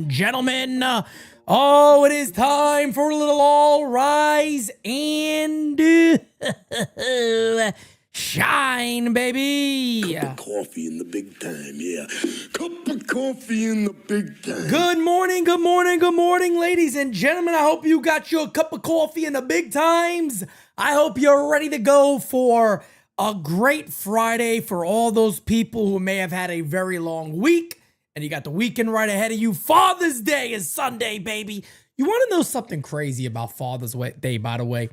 Gentlemen, oh, it is time for a little all rise and shine, baby. Cup of coffee in the big time, yeah. Cup of coffee in the big time. Good morning, good morning, good morning, ladies and gentlemen. I hope you got your cup of coffee in the big times. I hope you're ready to go for a great Friday for all those people who may have had a very long week. And you got the weekend right ahead of you. Father's Day is Sunday, baby. You want to know something crazy about Father's Day, by the way?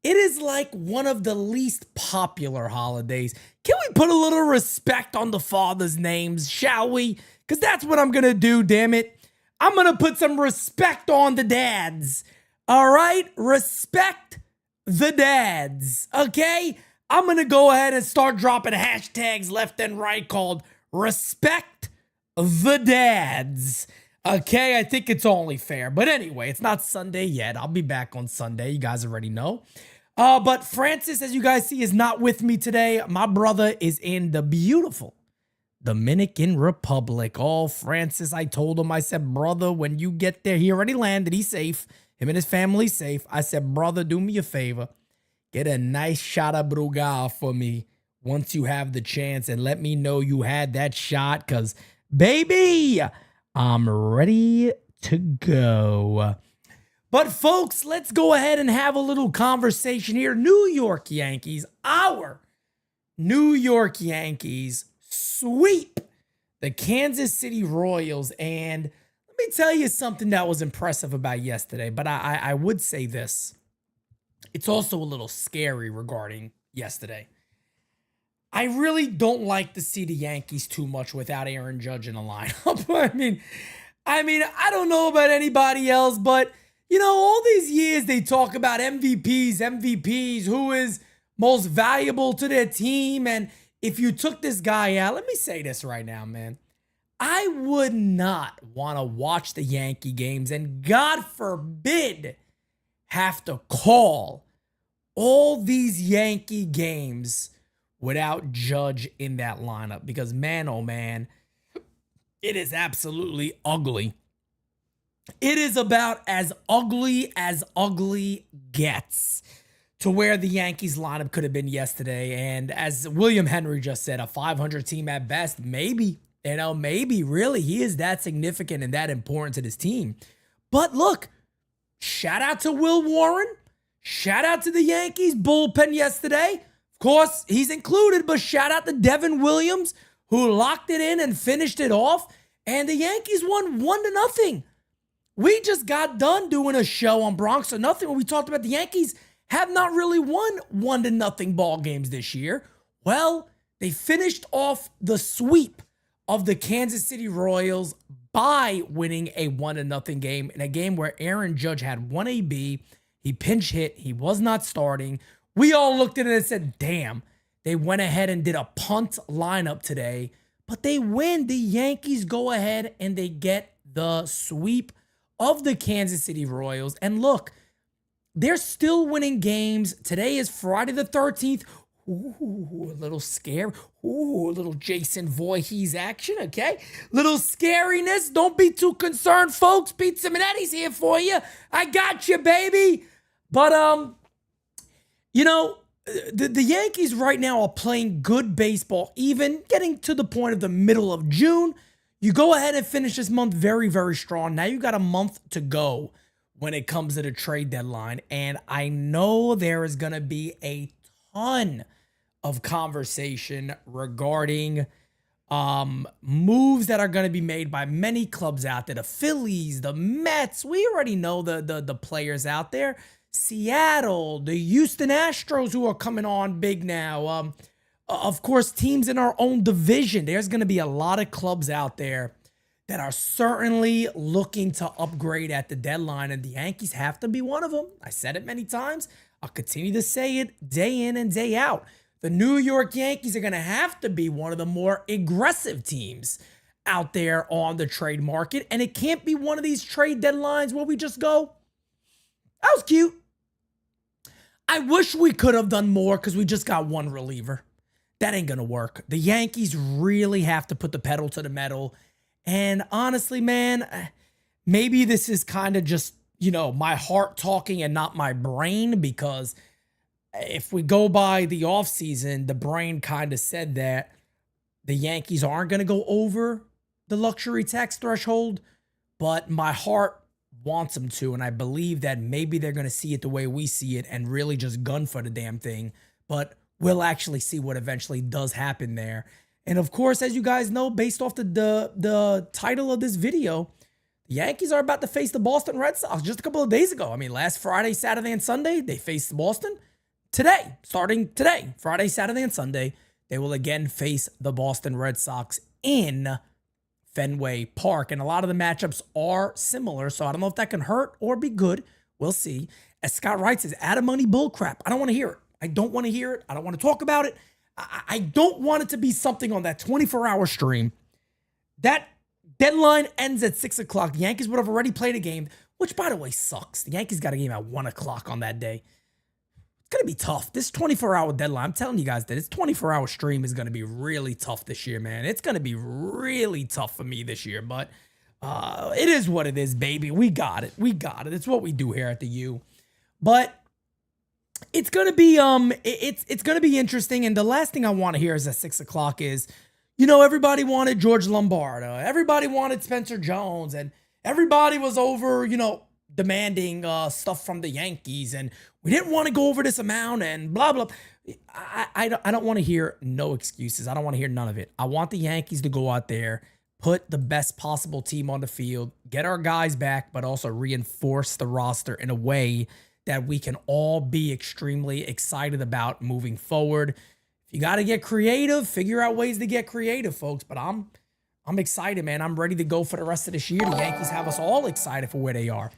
It is like one of the least popular holidays. Can we put a little respect on the fathers' names, shall we? Because that's what I'm going to do, damn it. I'm going to put some respect on the dads. All right? Respect the dads, okay? I'm going to go ahead and start dropping hashtags left and right called respect the dads. Okay, I think it's only fair. But anyway, it's not Sunday yet. I'll be back on Sunday. You guys already know. But Francis, as you guys see, is not with me today. My brother is in the beautiful Dominican Republic. Oh, Francis, I told him, I said, brother, when you get there, he already landed. He's safe. Him and his family safe. I said, brother, do me a favor. Get a nice shot of Brugal for me once you have the chance and let me know you had that shot because, baby, I'm ready to go. But folks, let's go ahead and have a little conversation here. New York Yankees, our New York Yankees sweep the Kansas City Royals. And let me tell you something that was impressive about yesterday. But I would say this. It's also a little scary regarding yesterday. I really don't like to see the Yankees too much without Aaron Judge in the lineup. I mean, I don't know about anybody else, but, you know, all these years they talk about MVPs, who is most valuable to their team. And if you took this guy out, let me say this right now, man. I would not want to watch the Yankee games and, God forbid, have to call all these Yankee games without Judge in that lineup because, man, oh man, it is absolutely ugly. It is about as ugly gets to where the Yankees lineup could have been yesterday. And as William Henry just said, a 500 team at best, maybe, maybe really he is that significant and that important to this team. But look, shout out to Will Warren. Shout out to the Yankees bullpen yesterday. Of course, he's included, but shout out to Devin Williams, who locked it in and finished it off. And the Yankees won 1-0. We just got done doing a show on Bronx or Nothing where we talked about the Yankees have not really won 1-0 ball games this year. Well, they finished off the sweep of the Kansas City Royals by winning a 1-0 game in a game where Aaron Judge had 1 AB. He pinch hit. He was not starting. We all looked at it and said, damn, they went ahead and did a punt lineup today, but they win. The Yankees go ahead and they get the sweep of the Kansas City Royals. And look, they're still winning games. Today is Friday the 13th. Ooh, a little scare. Ooh, a little Jason Voorhees action, okay? Little scariness. Don't be too concerned, folks. Pete Simonetti's here for you. I got you, baby. But, the Yankees right now are playing good baseball, even getting to the point of the middle of June. You go ahead and finish this month very, very strong. Now you got a month to go when it comes to the trade deadline. And I know there is going to be a ton of conversation regarding moves that are going to be made by many clubs out there. The Phillies, the Mets, we already know the players out there. Seattle, the Houston Astros who are coming on big now. Of course, teams in our own division. There's going to be a lot of clubs out there that are certainly looking to upgrade at the deadline, and the Yankees have to be one of them. I said it many times. I'll continue to say it day in and day out. The New York Yankees are going to have to be one of the more aggressive teams out there on the trade market, and it can't be one of these trade deadlines where we just go, that was cute. I wish we could have done more because we just got one reliever. That ain't going to work. The Yankees really have to put the pedal to the metal. And honestly, man, maybe this is kind of just, my heart talking and not my brain, because if we go by the offseason, the brain kind of said that the Yankees aren't going to go over the luxury tax threshold, but my heart wants them to. And I believe that maybe they're going to see it the way we see it and really just gun for the damn thing. But we'll actually see what eventually does happen there. And of course, as you guys know, based off the title of this video, the Yankees are about to face the Boston Red Sox just a couple of days ago. I mean, last Friday, Saturday, and Sunday, they faced Boston. Today, starting today, Friday, Saturday, and Sunday, they will again face the Boston Red Sox in Fenway Park. And a lot of the matchups are similar, so I don't know if that can hurt or be good. We'll see. As Scott writes, is out of money bullcrap. I don't want to hear it. I don't want to hear it. I don't want to talk about it. I don't want it to be something on that 24-hour stream. That deadline ends at 6 o'clock. The Yankees would have already played a game, which, by the way, sucks. The Yankees got a game at 1 o'clock on that day. It's going to be tough. This 24-hour deadline, I'm telling you guys that this 24-hour stream is going to be really tough this year, man. It's going to be really tough for me this year, but it is what it is, baby. We got it. We got it. It's what we do here at the U. But it's gonna be it's gonna be interesting. And the last thing I want to hear is at 6 o'clock is, everybody wanted George Lombardo, everybody wanted Spencer Jones, and everybody was over, demanding stuff from the Yankees, and we didn't want to go over this amount and blah blah. I don't want to hear no excuses. I don't want to hear none of it. I want the Yankees to go out there, put the best possible team on the field, get our guys back, but also reinforce the roster in a way that we can all be extremely excited about moving forward. If you got to get creative, figure out ways to get creative, folks. But I'm excited, man. I'm ready to go for the rest of this year. The Yankees have us all excited for where they are.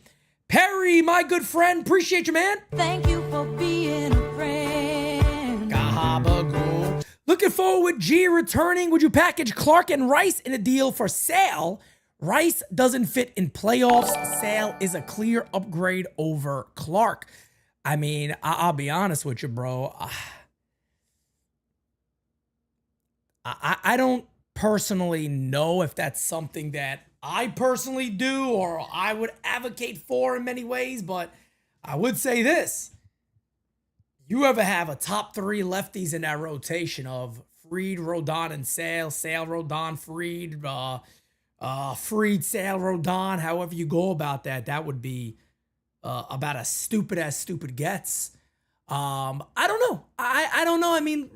Perry, my good friend, appreciate you, man. Thank you for being a friend. Gahabagoo. Looking forward with G returning. Would you package Clark and Rice in a deal for Sale? Rice doesn't fit in playoffs. Sale is a clear upgrade over Clark. I mean, I'll be honest with you, bro. I don't personally know if that's something that I personally do or I would advocate for in many ways, but I would say this. You ever have a top three lefties in that rotation of Fried, Rodon, and Sale, Rodon, Fried, Fried, Sale, Rodon, however you go about that, that would be about as stupid gets. I don't know. I don't know. I mean,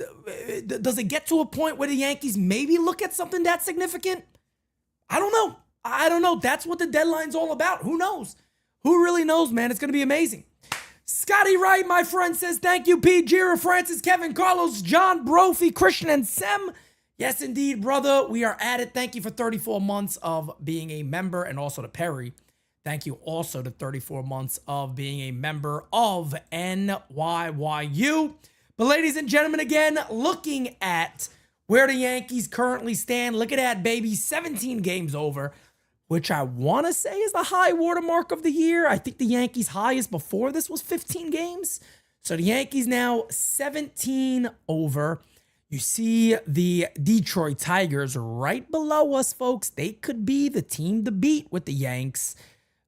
does it get to a point where the Yankees maybe look at something that significant? I don't know. I don't know. That's what the deadline's all about. Who knows? Who really knows, man? It's going to be amazing. Scotty Wright, my friend, says, thank you, Pete, Jira, Francis, Kevin, Carlos, John, Brophy, Christian, and Sem. Yes, indeed, brother. We are at it. Thank you for 34 months of being a member, and also to Perry. Thank you also to 34 months of being a member of NYYU. But ladies and gentlemen, again, looking at where the Yankees currently stand, look at that, baby. 17 games over, which I want to say is the high watermark of the year. I think the Yankees' highest before this was 15 games. So the Yankees now 17 over. You see the Detroit Tigers right below us, folks. They could be the team to beat with the Yanks.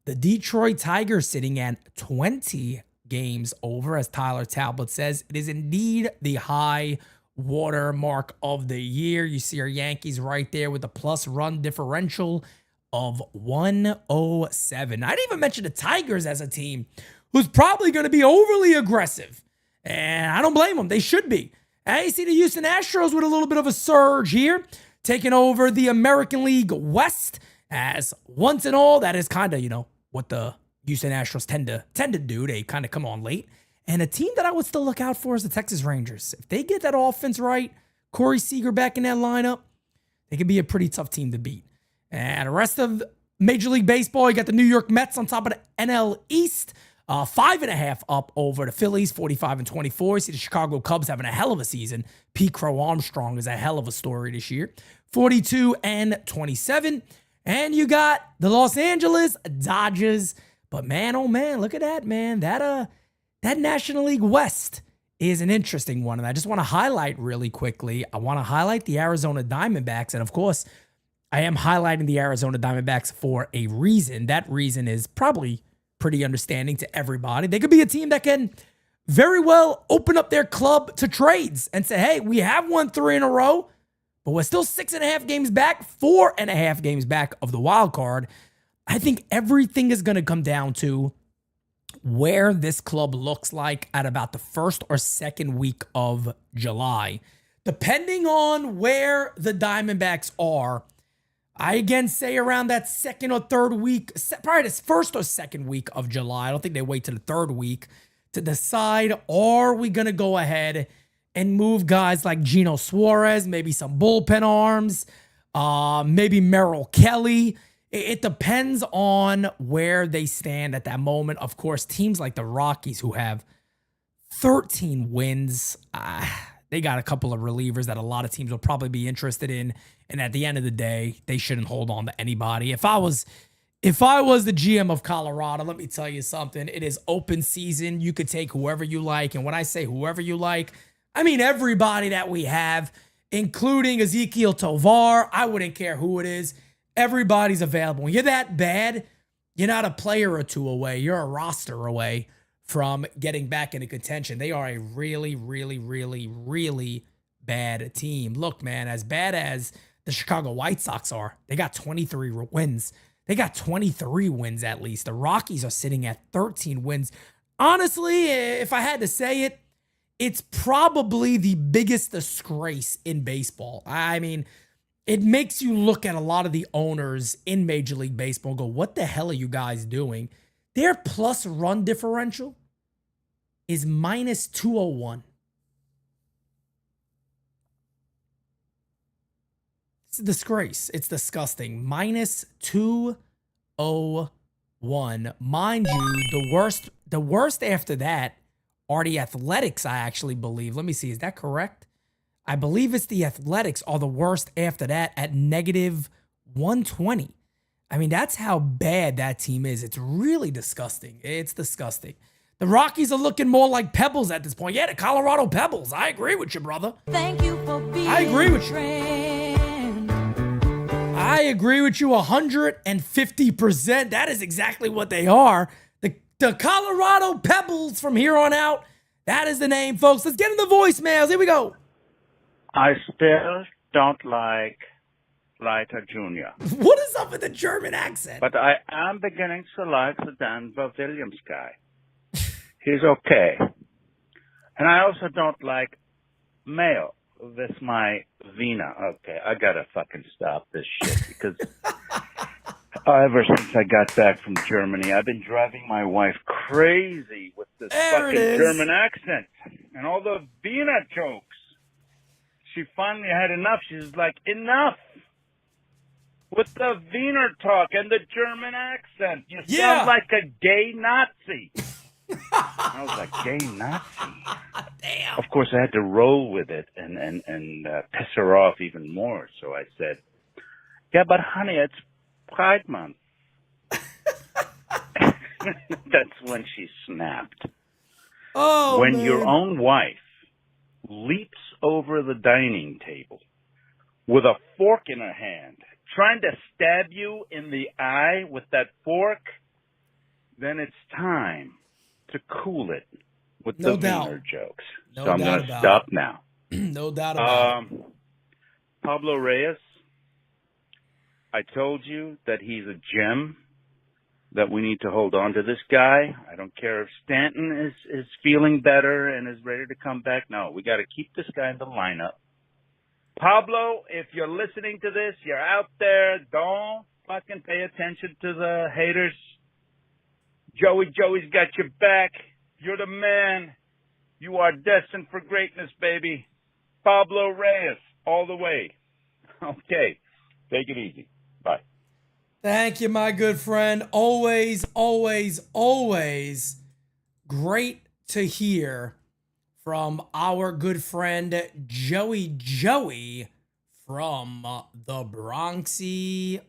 The Detroit Tigers sitting at 20 games over, as Tyler Talbot says. It is indeed the high watermark of the year. You see our Yankees right there with the plus run differential of 107. I didn't even mention the Tigers as a team who's probably going to be overly aggressive. And I don't blame them. They should be. And you see the Houston Astros with a little bit of a surge here, taking over the American League West. As once and all, that is kind of, what the Houston Astros tend to do. They kind of come on late. And a team that I would still look out for is the Texas Rangers. If they get that offense right, Corey Seager back in that lineup, they could be a pretty tough team to beat. And the rest of Major League Baseball, you got the New York Mets on top of the NL East. 5.5 up over the Phillies, 45-24. You see the Chicago Cubs having a hell of a season. Pete Crow Armstrong is a hell of a story this year. 42-27. And you got the Los Angeles Dodgers. But man, oh man, look at that, man. That National League West is an interesting one. And I just want to highlight really quickly. I want to highlight the Arizona Diamondbacks. And of course, I am highlighting the Arizona Diamondbacks for a reason. That reason is probably pretty understanding to everybody. They could be a team that can very well open up their club to trades and say, hey, we have won 3 in a row, but we're still 6.5 games back, 4.5 games back of the wild card. I think everything is going to come down to where this club looks like at about the first or second week of July. Depending on where the Diamondbacks are, I again say around that second or third week, probably this first or second week of July. I don't think they wait to the third week to decide, are we going to go ahead and move guys like Geno Suarez, maybe some bullpen arms, maybe Merrill Kelly. It depends on where they stand at that moment. Of course, teams like the Rockies, who have 13 wins, they got a couple of relievers that a lot of teams will probably be interested in. And at the end of the day, they shouldn't hold on to anybody. If I was the GM of Colorado, let me tell you something. It is open season. You could take whoever you like. And when I say whoever you like, I mean everybody that we have, including Ezekiel Tovar. I wouldn't care who it is. Everybody's available. When you're that bad, you're not a player or two away. You're a roster away from getting back into contention. They are a really, really, really, really bad team. Look, man, as bad as the Chicago White Sox are, they got 23 wins. They got 23 wins at least. The Rockies are sitting at 13 wins. Honestly, if I had to say it, it's probably the biggest disgrace in baseball. I mean, it makes you look at a lot of the owners in Major League Baseball and go, what the hell are you guys doing? Their plus run differential is minus 201. It's a disgrace. It's disgusting. Minus 201. Mind you, the worst after that are the Athletics, I actually believe. Let me see. Is that correct? I believe it's the Athletics are the worst after that at negative 120. I mean, that's how bad that team is. It's really disgusting. It's disgusting. The Rockies are looking more like Pebbles at this point. Yeah, the Colorado Pebbles. I agree with you, brother. Thank you for being I agree with a you. friend. I agree with you 150%. That is exactly what they are. The Colorado Pebbles from here on out. That is the name, folks. Let's get into the voicemails. Here we go. I still don't like Leiter Jr., What is up with the German accent? but I am beginning to like the Denver Williams guy. He's okay. And I also don't like Mayo with my Vina. Okay, I gotta fucking stop this shit because ever since I got back from Germany, I've been driving my wife crazy with this There it fucking is. German accent and all the Wiener jokes. She finally had enough. She's like, enough with the Wiener talk and the German accent. You Yeah. sound like a gay Nazi. I was like, gay Nazi? Damn. Of course, I had to roll with it and piss her off even more. So I said, yeah, but honey, it's Pride Month. That's when she snapped. Oh, When man. your own wife leaps over the dining table with a fork in her hand, trying to stab you in the eye with that fork, then it's time to cool it with No the doubt. Wiener jokes. No So I'm doubt going to about stop now. No doubt about it. Pablo Reyes, I told you that he's a gem, that we need to hold on to this guy. I don't care if Stanton is feeling better and is ready to come back. No, we got to keep this guy in the lineup. Pablo, if you're listening to this, you're out there. Don't fucking pay attention to the haters. Joey's got your back. You're the man. You are destined for greatness, baby. Pablo Reyes, all the way. Okay, take it easy. Bye. Thank you, my good friend. Always, always, always great to hear from our good friend Joey from the Bronxy.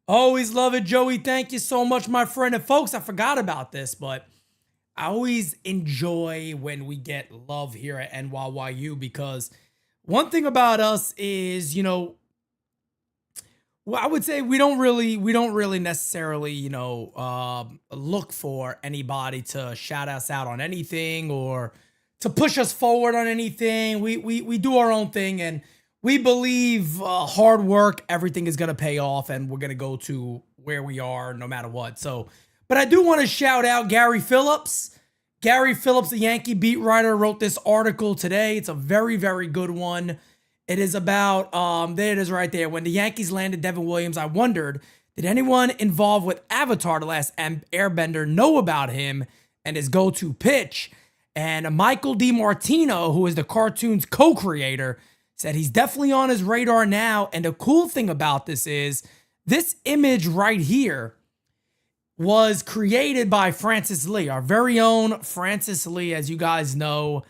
Always love it, Joey. Thank you so much, my friend. And folks, I forgot about this, but I always enjoy when we get love here at NYYU because one thing about us is, well, I would say we don't really necessarily, look for anybody to shout us out on anything or to push us forward on anything. We do our own thing, and we believe hard work, everything is gonna pay off, and we're gonna go to where we are no matter what. So, but I do want to shout out Gary Phillips. Gary Phillips, the Yankee beat writer, wrote this article today. It's a very, very good one. It is about, there it is right there. When the Yankees landed Devin Williams, I wondered, did anyone involved with Avatar, The Last Airbender, know about him and his go-to pitch? And Michael DiMartino, who is the cartoon's co-creator, said he's definitely on his radar now. And the cool thing about this is, this image right here was created by Francis Lee, our very own Francis Lee, as you guys know.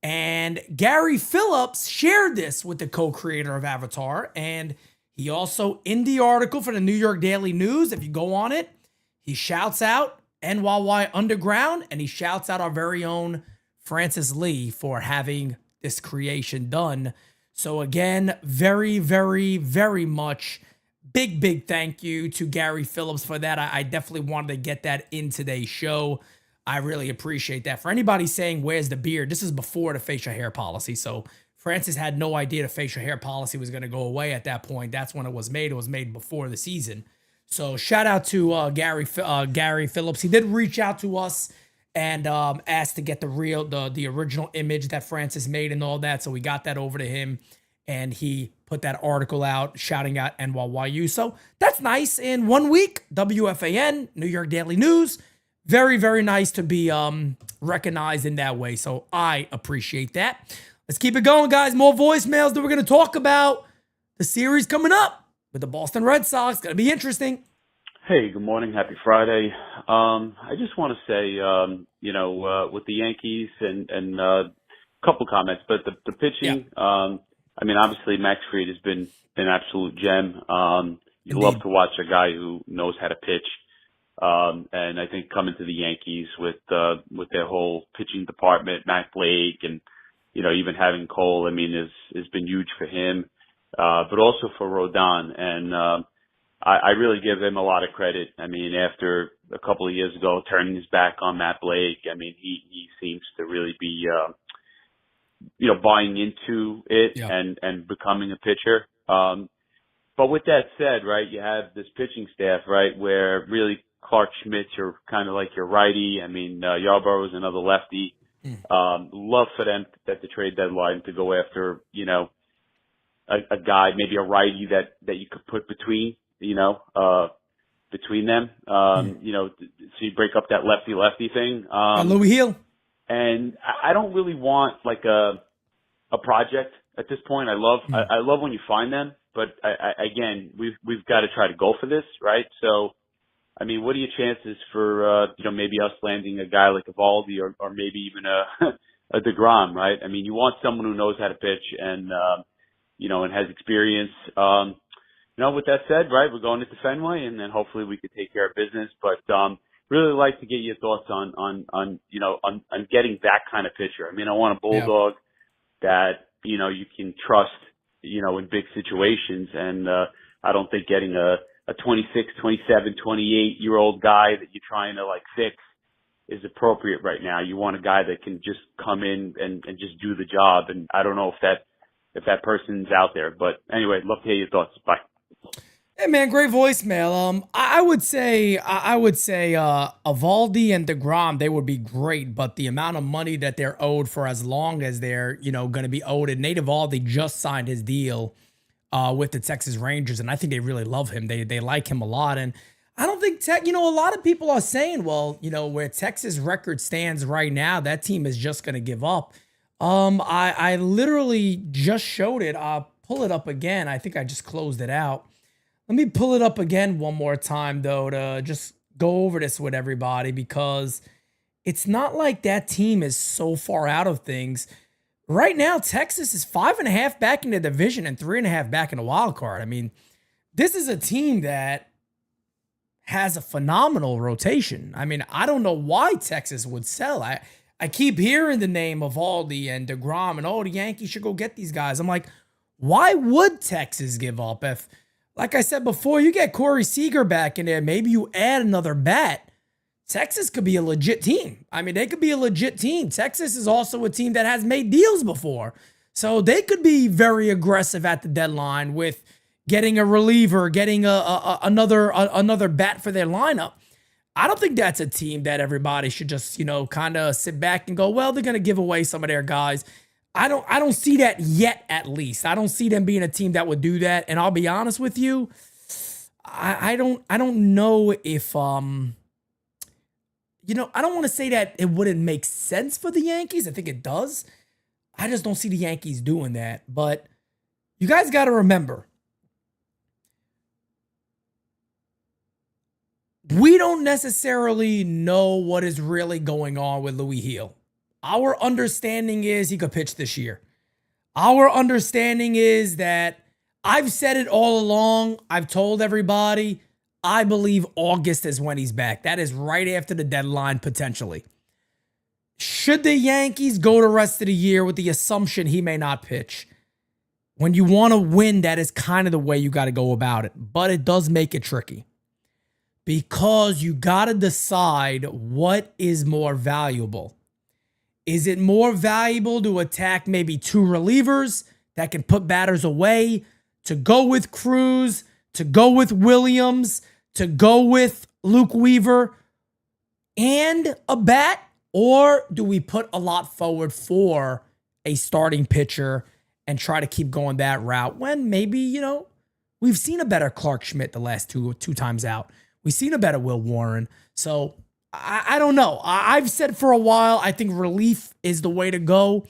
And Gary Phillips shared this with the co-creator of Avatar. And he also, in the article for the New York Daily News, if you go on it, he shouts out NYY Underground, and he shouts out our very own Francis Lee for having this creation done. So again, very, very, very much big thank you to Gary Phillips for that. I definitely wanted to get that in today's show. I really appreciate that. For anybody saying, where's the beard? This is before the facial hair policy. So Francis had no idea the facial hair policy was going to go away at that point. That's when it was made. It was made before the season. So shout out to Gary Phillips. He did reach out to us and asked to get the original image that Francis made and all that. So we got that over to him, and he put that article out shouting out NYYU. So that's nice. In 1 week, WFAN, New York Daily News. Very, very nice to be recognized in that way. So I appreciate that. Let's keep it going, guys. More voicemails that we're going to talk about the series coming up with the Boston Red Sox. Going to be interesting. Hey, good morning. Happy Friday. I just want to say, with the Yankees and a couple comments, but the pitching, obviously Max Fried has been an absolute gem. You love to watch a guy who knows how to pitch. And I think coming to the Yankees with their whole pitching department, Matt Blake, and, even having Cole, has been huge for him, but also for Rodon. And, I really give him a lot of credit. After a couple of years ago, turning his back on Matt Blake, he seems to really be, buying into it and becoming a pitcher. But with that said, right, you have this pitching staff, right, where really Clark Schmidt's are kind of like your righty. Yarbrough's another lefty. Love for them at the trade deadline to go after, a guy, maybe a righty that you could put between them, so you break up that lefty thing. Louis Hill. And I don't really want like a project at this point. I love when you find them, but again, we've got to try to go for this, right? So, what are your chances for, maybe us landing a guy like Evaldi or maybe even a DeGrom, right? You want someone who knows how to pitch and has experience. With that said, right, we're going into Fenway and then hopefully we could take care of business, but, really like to get your thoughts on getting that kind of pitcher. I want a bulldog that, you can trust, in big situations. And, I don't think getting a 26, 27, 28-year-old guy that you're trying to like fix is appropriate right now. You want a guy that can just come in and just do the job. And I don't know if that person's out there, but anyway, love to hear your thoughts. Bye. Hey man, great voicemail. I would say Evaldi and DeGrom, they would be great, but the amount of money that they're owed for as long as they're going to be owed, and Nate Evaldi just signed his deal with the Texas Rangers, and I think they really love him. They like him a lot, and I don't think a lot of people are saying, well, where Texas record stands right now, that team is just going to give up. I literally just showed it. I'll pull it up again. I think I just closed it out. Let me pull it up again one more time, though, to just go over this with everybody, because it's not like that team is so far out of things. Right now, Texas is 5.5 back in the division and 3.5 back in the wild card. This is a team that has a phenomenal rotation. I don't know why Texas would sell. I keep hearing the name of Evaldi and DeGrom and, the Yankees should go get these guys. I'm like, why would Texas give up if, like I said before, you get Corey Seager back in there, maybe you add another bat, Texas could be a legit team. They could be a legit team. Texas is also a team that has made deals before. So they could be very aggressive at the deadline with getting a reliever, getting another bat for their lineup. I don't think that's a team that everybody should just, kind of sit back and go, well, they're going to give away some of their guys. I don't see that yet, at least. I don't see them being a team that would do that. And I'll be honest with you, I don't know if I don't want to say that it wouldn't make sense for the Yankees. I think it does. I just don't see the Yankees doing that. But you guys got to remember, we don't necessarily know what is really going on with Louis Hill. Our understanding is he could pitch this year. Our understanding is that I've said it all along. I've told everybody, I believe August is when he's back. That is right after the deadline, potentially. Should the Yankees go the rest of the year with the assumption he may not pitch? When you want to win, that is kind of the way you got to go about it. But it does make it tricky, because you got to decide what is more valuable. Is it more valuable to attack maybe two relievers that can put batters away, to go with Cruz, to go with Williams, to go with Luke Weaver, and a bat? Or do we put a lot forward for a starting pitcher and try to keep going that route when maybe, we've seen a better Clark Schmidt the last two times out. We've seen a better Will Warren. So I don't know. I've said for a while, I think relief is the way to go.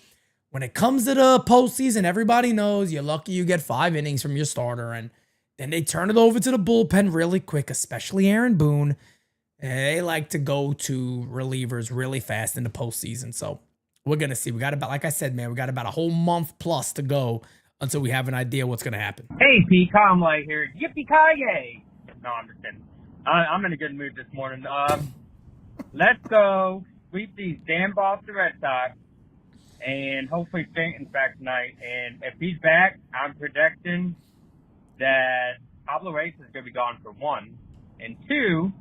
When it comes to the postseason, everybody knows you're lucky you get 5 innings from your starter, and then they turn it over to the bullpen really quick, especially Aaron Boone. They like to go to relievers really fast in the postseason. So we're going to see. We got about, like I said, man, we got about a whole month plus to go until we have an idea what's going to happen. Hey, P. Conway here. Yippee-ki-yay. No, I'm just kidding. I'm in a good mood this morning. Let's go sweep these damn Boston Red Sox, and hopefully Stanton's back tonight. And if he's back, I'm projecting that Pablo Reyes is going to be gone for one. And two,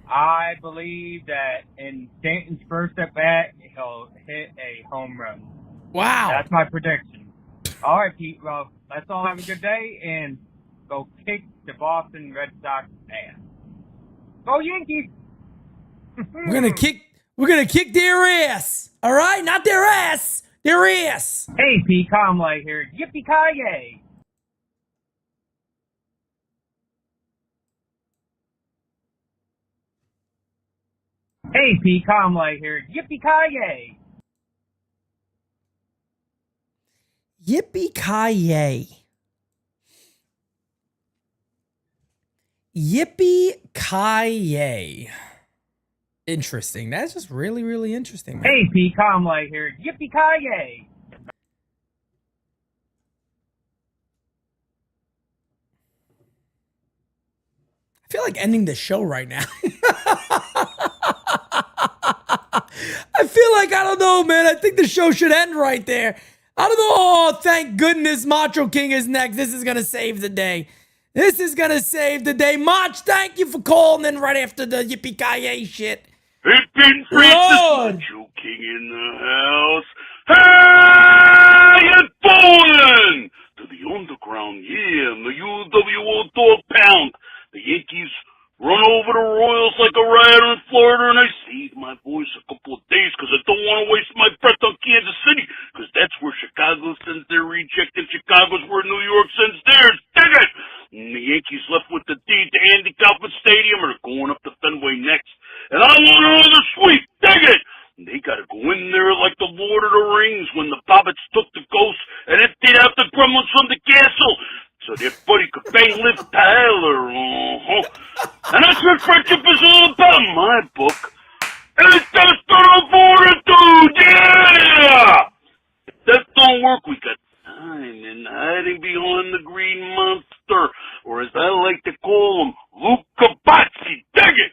I believe that in Stanton's first at bat, he'll hit a home run. Wow. That's my prediction. All right, Pete. Well, let's all have a good day and go kick the Boston Red Sox ass. Go Yankees! We're gonna kick their ass. All right, not their ass, their ass. Hey, Pete Conway here. Yippee-ki-yay! Hey, Pete Conway here. Yippee-ki-yay! Yippee-ki-yay. Yippee-ki-yay. Interesting. That's just really, really interesting, man. Hey, Pete Conway here. Yippee-ki-yay! I feel like ending the show right now. I feel like, I don't know, man. I think the show should end right there. I don't know. Oh, thank goodness Macho King is next. This is going to save the day. This is going to save the day. Mach, thank you for calling in right after the yippee-ki-yay shit. Hey, Pete Lord. Macho King in the house. Hey, you falling to the underground, yeah, in the UWO dog pound. The Yankees run over the Royals like a riot in Florida, and I saved my voice a couple of days because I don't want to waste my breath on Kansas City, because that's where Chicago sends their reject, and Chicago's where New York sends theirs. Dig it! And the Yankees left with the deed to Andy Kaufman Stadium, or they're going up to Fenway next. And I want another sweep. Dig it! And they got to go in there like the Lord of the Rings when the Bobbits took the ghosts and emptied out the gremlins from the castle, so their buddy could bang Liv Tyler. And that's what friendship is all about in my book. And it's just a fortitude, yeah! If that don't work, we got time in hiding behind the green monster, or as I like to call him, Luca Bazzi. Dig it!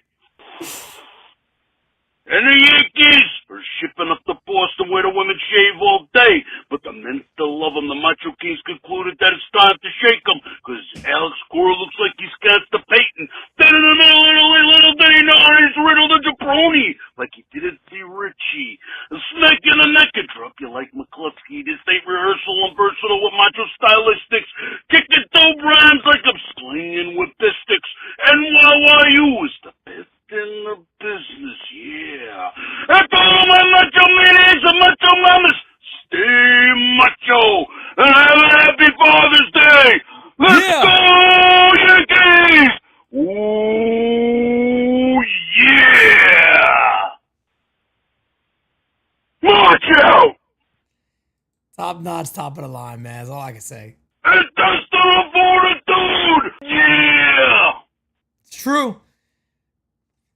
And the Yankees are shipping up to Boston where the women shave all day, but the men still love them. The Macho Kings concluded that it's time to shake them, because Alex Cora looks like he's constipating. Then in the little did he know he's riddled a jabroni, like he didn't see Richie. A smack in the neck and drop you like McCluskey. This ain't rehearsal and versatile with macho stylistics. Kicking dough brands like I'm slinging with fistics. And YYU is the best in the business, yeah. And to all my macho meetings and macho mamas, stay macho and have a happy Father's Day. Let's go, Yankees! Ooh, yeah! Macho! Top notch, top of the line, man. That's all I can say. And that's the fortitude! Yeah! It's true.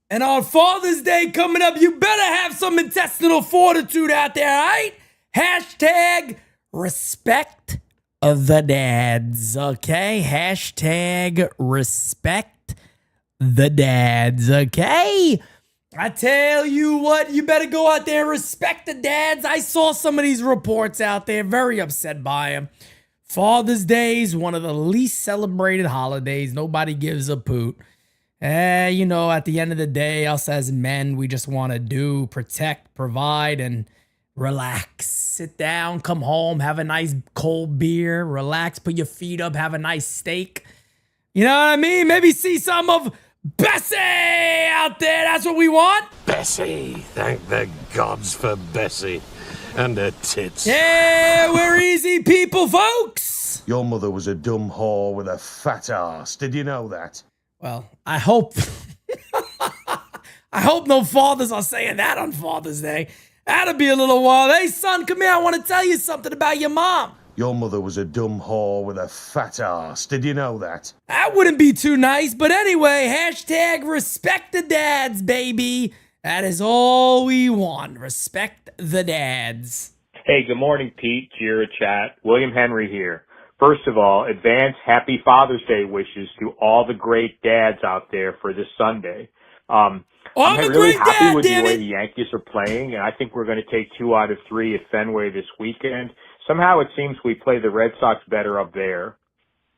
And on Father's Day coming up, you better have some intestinal fortitude out there, all right? Hashtag respect the dads, okay? Hashtag respect the dads, okay? I tell you what, you better go out there and respect the dads. I saw some of these reports out there, very upset by them. Father's Day is one of the least celebrated holidays. Nobody gives a poot. You know, at the end of the day, us as men, we just want to do, protect, provide, and relax. Sit down, come home, have a nice cold beer, relax, put your feet up, have a nice steak. You know what I mean? Maybe see some of Bessie out there. That's what we want. Bessie. Thank the gods for Bessie. And her tits. Yeah, we're easy people, folks. Your mother was a dumb whore with a fat ass. Did you know that? Well, I hope I hope no fathers are saying that on Father's Day. That'll be a little wild. Hey, son, come here. I want to tell you something about your mom. Your mother was a dumb whore with a fat ass. Did you know that? That wouldn't be too nice. But anyway, hashtag respect the dads, baby. That is all we want. Respect the dads. Hey, good morning, Pete, Jira Chat. William Henry here. First of all, advance happy Father's Day wishes to all the great dads out there for this Sunday. I'm I'm a really great happy dad, with the damn way it. the Yankees are playing, and I think we're going to take 2 out of 3 at Fenway this weekend. Somehow it seems we play the Red Sox better up there.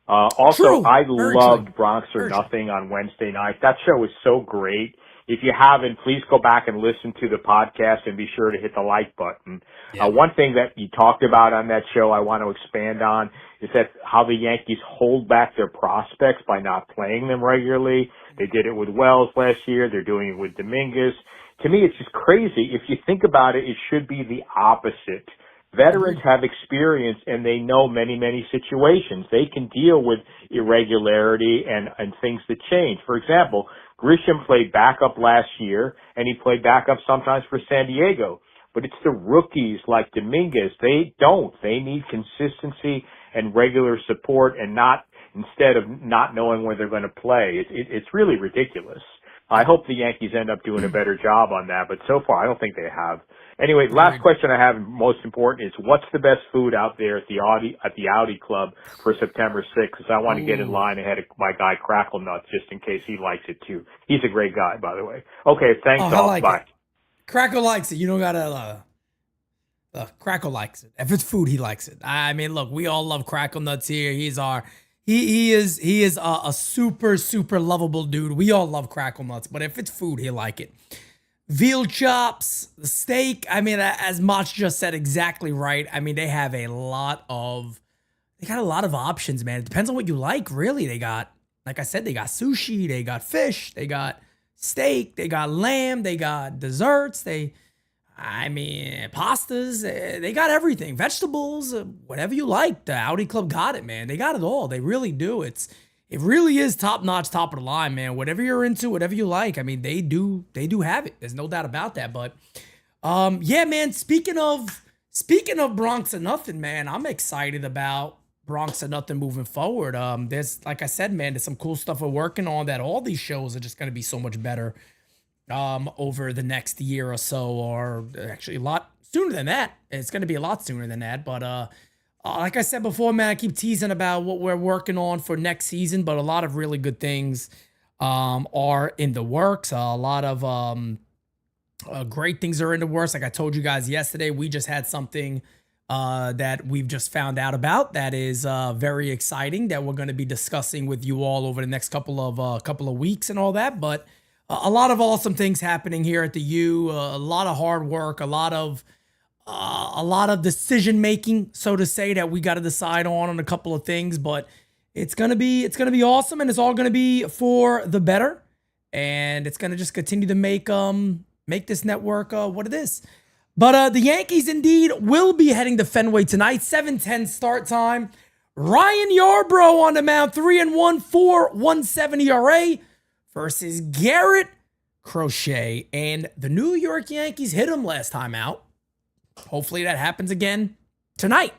Also, True. I Very true. loved Bronx or Very true. Nothing on Wednesday night. That show was so great. If you haven't, please go back and listen to the podcast and be sure to hit the like button. Yep. One thing that you talked about on that show I want to expand on is that how the Yankees hold back their prospects by not playing them regularly. They did it with Wells last year. They're doing it with Dominguez. To me, it's just crazy. If you think about it, it should be the opposite. Veterans have experience and they know many, many situations. They can deal with irregularity and things that change. For example, Grisham played backup last year and he played backup sometimes for San Diego. But it's the rookies like Dominguez. They don't. They need consistency and regular support and not instead of not knowing where they're going to play. It's really ridiculous. I hope the Yankees end up doing a better job on that, but so far I don't think they have. Anyway, last question I have, and most important, is what's the best food out there at the Audi Club for September 6th? Because I want to get in line ahead of my guy Crackle Nuts just in case he likes it too. He's a great guy, by the way. Okay, thanks all. Like bye. It. Crackle likes it. You don't gotta. Crackle likes it. If it's food, he likes it. I mean, look, we all love Crackle Nuts here. He is a super, super lovable dude. We all love Crackle Nuts, but if it's food, he'll like it. Veal chops, the steak. I mean, as Mach just said, exactly right. I mean, they got a lot of options, man. It depends on what you like, really. They got, like I said, they got sushi, they got fish, they got steak, they got lamb, they got desserts, pastas, they got everything. Vegetables, whatever you like. The Audi Club got it, man. They got it all. They really do. It really is top notch, top of the line, man. Whatever you're into, whatever you like. I mean, they do have it. There's no doubt about that. But yeah, man, speaking of Bronx or Nothing, man, I'm excited about Bronx or Nothing moving forward. There's, like I said, man, there's some cool stuff we're working on that all these shows are just going to be so much better over the next year or so, or actually a lot sooner than that. It's going to be a lot sooner than that. But like I said before, man, I keep teasing about what we're working on for next season, but a lot of really good things are in the works. A lot of great things are in the works. Like I told you guys yesterday, we just had something that we've just found out about that is very exciting that we're going to be discussing with you all over the next couple of weeks and all that. But a lot of awesome things happening here at the U. A lot of hard work, a lot of decision making, so to say, that we got to decide on a couple of things. But it's gonna be awesome, and it's all gonna be for the better, and it's gonna just continue to make this network what it is. But the Yankees indeed will be heading to Fenway tonight, 7:10 start time. Ryan Yarbrough on the mound, 3-1, 4.17 ERA. Versus Garrett Crochet. And the New York Yankees hit him last time out. Hopefully that happens again tonight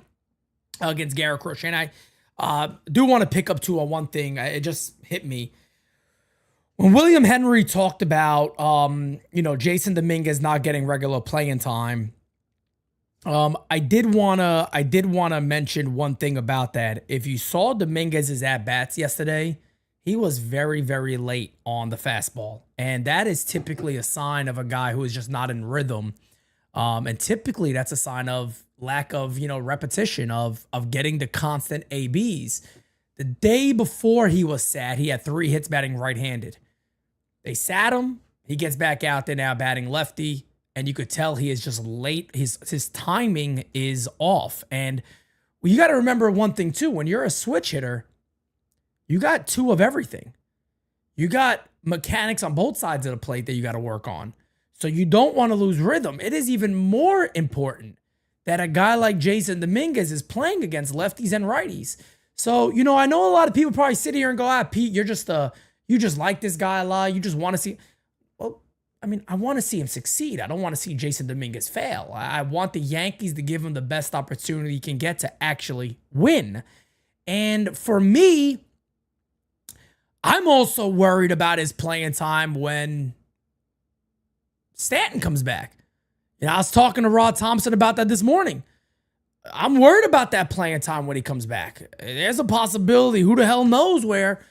against Garrett Crochet. And I do want to pick up to one thing. It just hit me. When William Henry talked about, Jason Dominguez not getting regular playing time, I did wanna mention one thing about that. If you saw Dominguez's at-bats yesterday, he was very, very late on the fastball. And that is typically a sign of a guy who is just not in rhythm. And typically that's a sign of lack of, repetition of getting the constant ABs. The day before he was sat, he had 3 hits batting right-handed. They sat him. He gets back out there now batting lefty. And you could tell he is just late. His timing is off. And you got to remember one thing too. When you're a switch hitter, you got 2 of everything. You got mechanics on both sides of the plate that you got to work on. So you don't want to lose rhythm. It is even more important that a guy like Jason Dominguez is playing against lefties and righties. So, I know a lot of people probably sit here and go, Pete, you just like this guy a lot. You just want to see. Well, I want to see him succeed. I don't want to see Jason Dominguez fail. I want the Yankees to give him the best opportunity he can get to actually win. And for me, I'm also worried about his playing time when Stanton comes back. I was talking to Rod Thompson about that this morning. I'm worried about that playing time when he comes back. There's a possibility, who the hell knows, where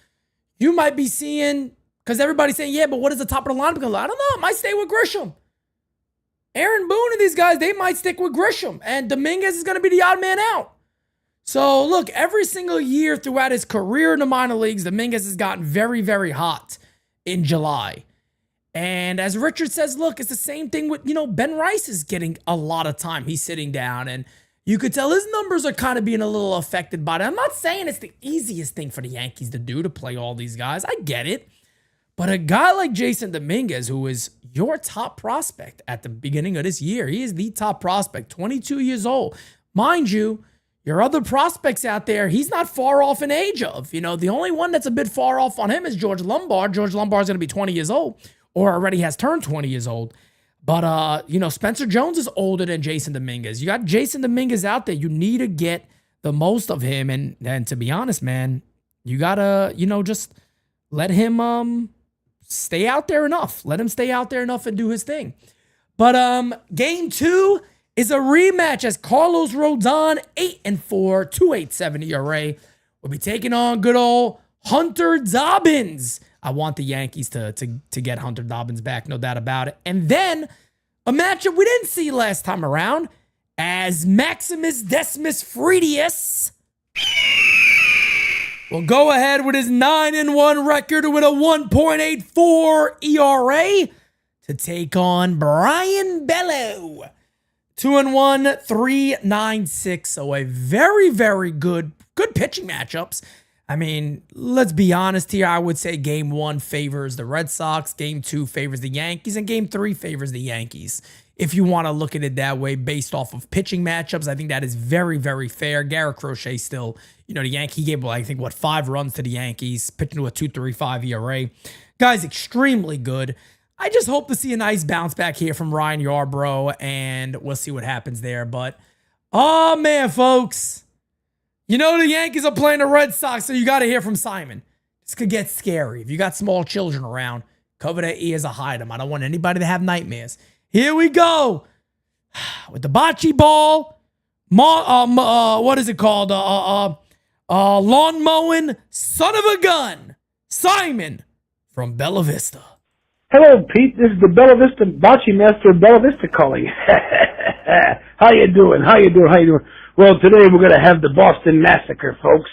you might be seeing, because everybody's saying, yeah, but what is the top of the lineup going to look? I don't know. It might stay with Grisham. Aaron Boone and these guys, they might stick with Grisham. And Dominguez is going to be the odd man out. So, look, every single year throughout his career in the minor leagues, Dominguez has gotten very, very hot in July. And as Richard says, look, it's the same thing with, Ben Rice is getting a lot of time. He's sitting down, and you could tell his numbers are kind of being a little affected by that. I'm not saying it's the easiest thing for the Yankees to do, to play all these guys. I get it. But a guy like Jason Dominguez, who is your top prospect at the beginning of this year, he is the top prospect, 22 years old. Mind you, your other prospects out there, he's not far off in age of. The only one that's a bit far off on him is George Lombard. George Lombard's going to be 20 years old, or already has turned 20 years old. But, Spencer Jones is older than Jason Dominguez. You got Jason Dominguez out there. You need to get the most of him. And to be honest, man, you got to, just let him stay out there enough. Let him stay out there enough and do his thing. But game 2 is a rematch as Carlos Rodon, 8-4, 2.87 ERA, will be taking on good old Hunter Dobbins. I want the Yankees to get Hunter Dobbins back, no doubt about it. And then a matchup we didn't see last time around, as Maximus Decimus Friedius will go ahead with his 9-1 record with a 1.84 ERA to take on Brian Bello. 2-1, 3.96. So a very, very good pitching matchups. I mean, let's be honest here. I would say game 1 favors the Red Sox, game 2 favors the Yankees, and game 3 favors the Yankees. If you want to look at it that way based off of pitching matchups, I think that is very, very fair. Garrett Crochet still, the Yankee gave, 5 runs to the Yankees, pitching to a 2.35 ERA. Guy's extremely good. I just hope to see a nice bounce back here from Ryan Yarbrough, and we'll see what happens there. But, oh man, folks, the Yankees are playing the Red Sox, so you got to hear from Simon. This could get scary. If you got small children around, cover their ears or hide them. I don't want anybody to have nightmares. Here we go. With the bocce ball, what is it called? Lawn mowing, son of a gun, Simon from Bella Vista. Hello, Pete. This is the Bella Vista Bocce Master of Bella Vista calling. How you doing? Well, today we're going to have the Boston Massacre, folks.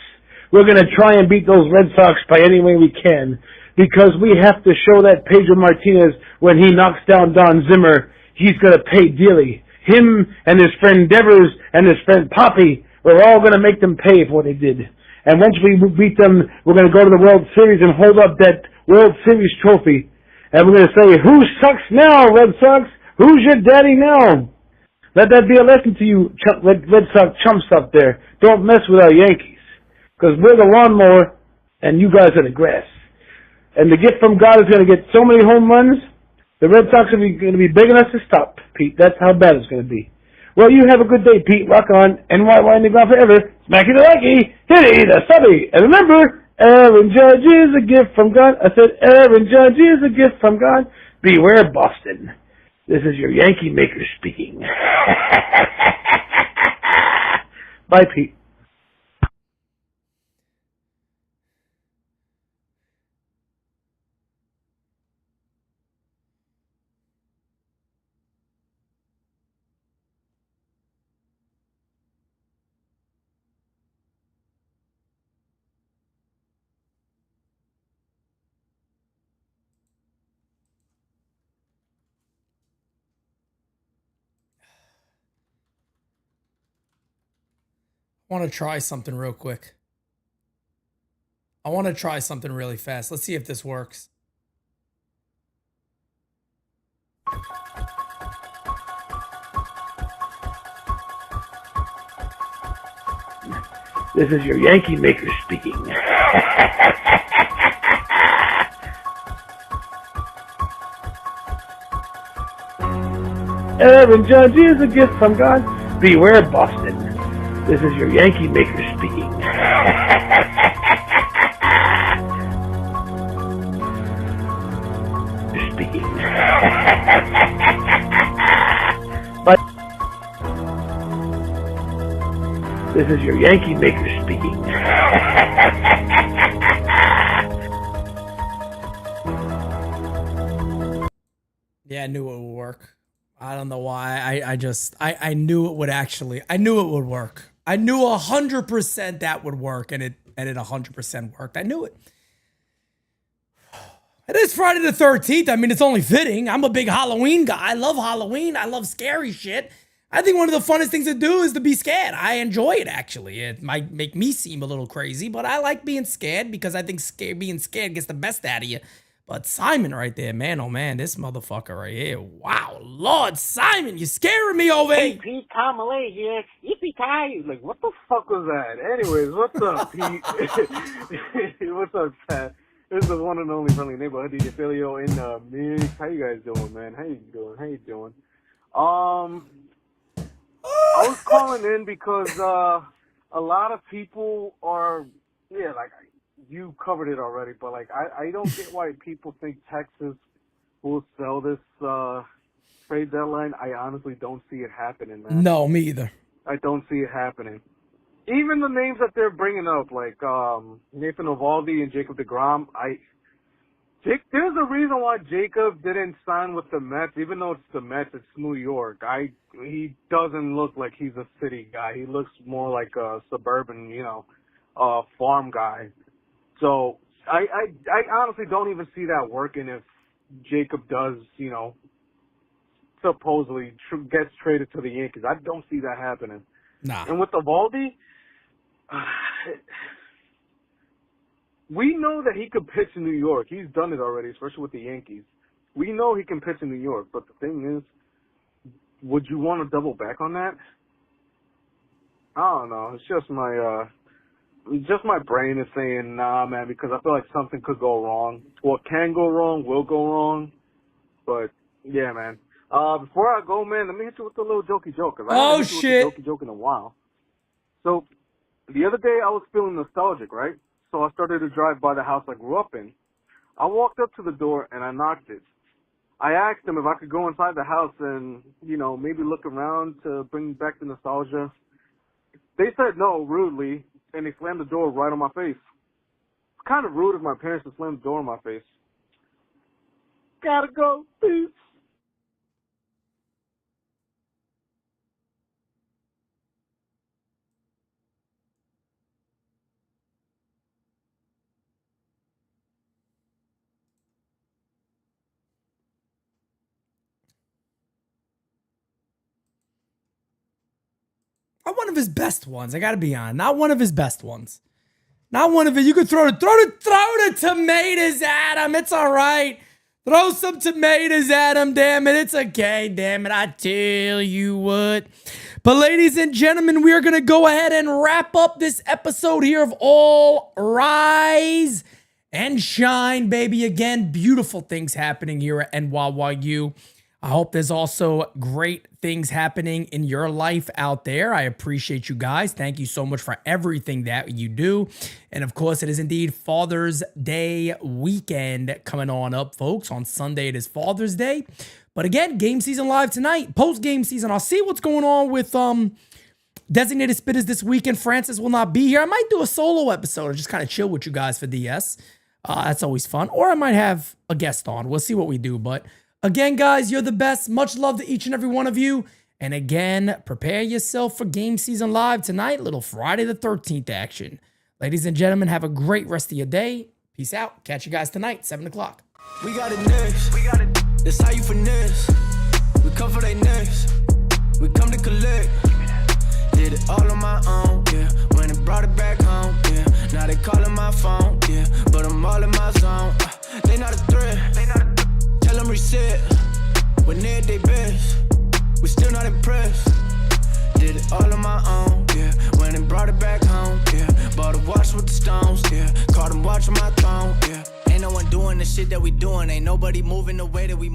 We're going to try and beat those Red Sox by any way we can, because we have to show that Pedro Martinez, when he knocks down Don Zimmer, he's going to pay dearly. Him and his friend Devers and his friend Poppy, we're all going to make them pay for what they did. And once we beat them, we're going to go to the World Series and hold up that World Series trophy. And we're going to say, who sucks now, Red Sox? Who's your daddy now? Let that be a lesson to you, Red Sox chumps up there. Don't mess with our Yankees, because we're the lawnmower and you guys are the grass. And the gift from God is going to get so many home runs, the Red Sox are going to be begging us to stop, Pete. That's how bad it's going to be. Well, you have a good day, Pete. Rock on. NY winding on forever. Smacky the Lucky. Hitty the Subby. And remember, Aaron Judge is a gift from God. I said, Aaron Judge is a gift from God. Beware, Boston. This is your Yankee maker speaking. Bye, Pete. I want to try something real quick. I want to try something really fast. Let's see if this works. This is your Yankee maker speaking. Aaron Judge is a gift from God. Beware, Boston. This is your Yankee maker speaking. Speaking. Bye. This is your Yankee maker speaking. Yeah, I knew it would work. I don't know why. I knew it would actually. I knew it would work. I knew 100% that would work, and it 100% worked. I knew it. It is Friday the 13th. I mean, it's only fitting. I'm a big Halloween guy. I love Halloween. I love scary shit. I think one of the funnest things to do is to be scared. I enjoy it, actually. It might make me seem a little crazy, but I like being scared because I think being scared gets the best out of you. But Simon right there, man, oh man, this motherfucker right here. Wow, Lord Simon, you're scaring me over Hey, here. Pete, Tom Malay here. Yippee-ki! Like, what the fuck was that? Anyways, what's up, Pete? What's up, Chad? This is the one and only friendly neighborhood DJ Filio in the mix. How you guys doing, man? How you doing? I was calling in because a lot of people are, like, you covered it already, but, like, I don't get why people think Texas will sell this trade deadline. I honestly don't see it happening, man. No, me either. I don't see it happening. Even the names that they're bringing up, like Nathan Eovaldi and Jacob deGrom, there's a reason why Jacob didn't sign with the Mets, even though it's the Mets, it's New York. He doesn't look like he's a city guy. He looks more like a suburban, farm guy. So I honestly don't even see that working if Jacob does, supposedly gets traded to the Yankees. I don't see that happening. Nah. And with Eovaldi, we know that he could pitch in New York. He's done it already, especially with the Yankees. We know he can pitch in New York, but the thing is, would you want to double back on that? I don't know. It's just my brain is saying nah, man, because I feel like something could go wrong. What can go wrong will go wrong. But yeah, man. Before I go, man, let me hit you with a little jokey joke. Oh shit! Jokey joke in a while. So the other day I was feeling nostalgic, right? So I started to drive by the house I grew up in. I walked up to the door and I knocked it. I asked them if I could go inside the house and, maybe look around to bring back the nostalgia. They said no, rudely, and they slammed the door right on my face. It's kind of rude of my parents to slam the door on my face. Gotta go, peace. Not one of his best ones. I gotta be honest. Not one of his best ones. Not one of it. You could throw the tomatoes at him. It's all right. Throw some tomatoes at him. Damn it. It's okay. Damn it. I tell you what. But ladies and gentlemen, we are gonna go ahead and wrap up this episode here of All Rise and Shine, baby. Again, beautiful things happening here at NYYU. I hope there's also great things happening in your life out there. I appreciate you guys. Thank you so much for everything that you do. And of course, it is indeed Father's Day weekend coming on up, folks. On Sunday, it is Father's Day. But again, game season live tonight, post-game season. I'll see what's going on with designated spitters this weekend. Francis will not be here. I might do a solo episode or just kind of chill with you guys for DS. That's always fun. Or I might have a guest on. We'll see what we do. But again, guys, you're the best. Much love to each and every one of you. And again, prepare yourself for game season live tonight. Little Friday the 13th action. Ladies and gentlemen, have a great rest of your day. Peace out. Catch you guys tonight, 7 o'clock. We got it next. That's how you finesse. We come for they next. We come to collect. Did it all on my own, yeah. When it brought it back home, yeah. Now they calling my phone, yeah. But I'm all in my zone. They not a threat. Tell them reset. When they're at their best, we still not impressed. Did it all on my own, yeah. When it brought it back home, yeah. Bought a watch with the stones, yeah. Caught them watching my throne, yeah. Ain't no one doing the shit that we doing. Ain't nobody moving the way that we move.